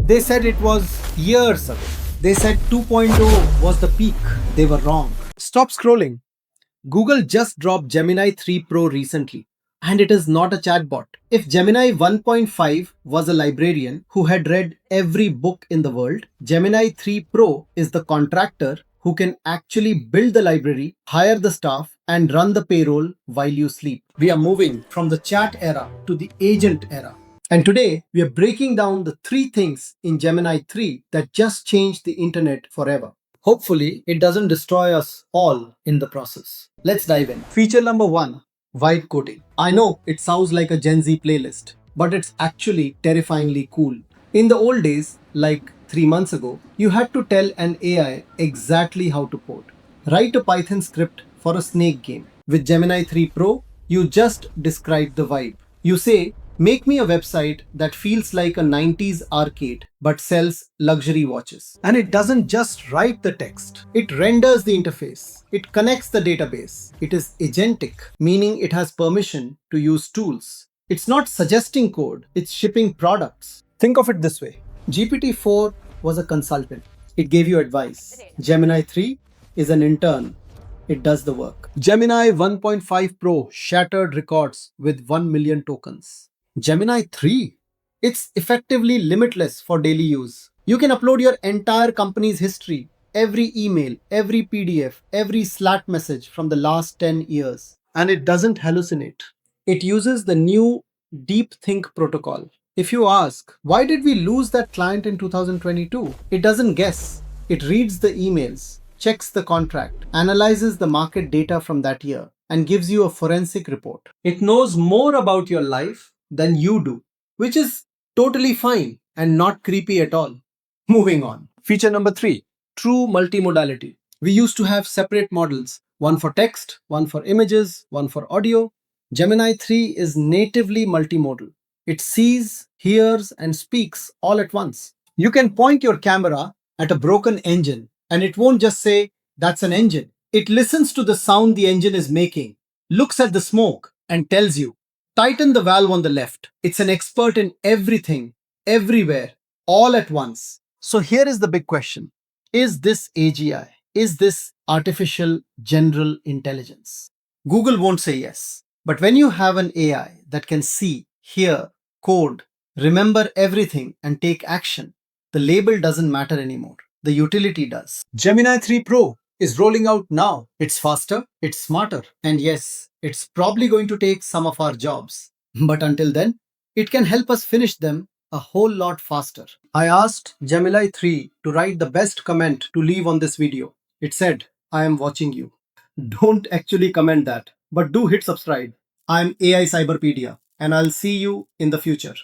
They said it was years ago. They said 2.0 was the peak. They were wrong. Stop scrolling. Google just dropped Gemini 3 Pro recently, and it is not a chatbot. If Gemini 1.5 was a librarian who had read every book in the world, Gemini 3 Pro is the contractor who can actually build the library, hire the staff, and run the payroll while you sleep. We are moving from the chat era to the agent era. And today, we are breaking down the 3 things in Gemini 3 that just changed the internet forever. Hopefully, it doesn't destroy us all in the process. Let's dive in. Feature number 1, vibe coding. I know it sounds like a Gen Z playlist, but it's actually terrifyingly cool. In the old days, like 3 months ago, you had to tell an AI exactly how to code. Write a Python script for a snake game. With Gemini 3 Pro, you just describe the vibe. You say, make me a website that feels like a 90s arcade but sells luxury watches. And it doesn't just write the text, it renders the interface. It connects the database. It is agentic, meaning it has permission to use tools. It's not suggesting code, it's shipping products. Think of it this way. GPT-4 was a consultant. It gave you advice. Gemini 3 is an intern. It does the work. Gemini 1.5 Pro shattered records with 1 million tokens. Gemini 3? It's effectively limitless for daily use. You can upload your entire company's history, every email, every PDF, every Slack message from the last 10 years. And it doesn't hallucinate. It uses the new DeepThink protocol. If you ask, why did we lose that client in 2022? It doesn't guess. It reads the emails, checks the contract, analyzes the market data from that year, and gives you a forensic report. It knows more about your life than you do, which is totally fine and not creepy at all. Moving on. Feature number 3, true multimodality. We used to have separate models, one for text, one for images, one for audio. Gemini 3 is natively multimodal. It sees, hears, and speaks all at once. You can point your camera at a broken engine, and it won't just say, that's an engine. It listens to the sound the engine is making, looks at the smoke, and tells you, tighten the valve on the left. It's an expert in everything, everywhere, all at once. So here is the big question. Is this AGI? Is this artificial general intelligence? Google won't say yes. But when you have an AI that can see, hear, code, remember everything, and take action, the label doesn't matter anymore. The utility does. Gemini 3 Pro is rolling out now. It's faster, it's smarter, and yes, it's probably going to take some of our jobs. But until then, it can help us finish them a whole lot faster. I asked Gemini 3 to write the best comment to leave on this video. It said, I am watching you. Don't actually comment that, but do hit subscribe. I'm AI CyberPedia, and I'll see you in the future.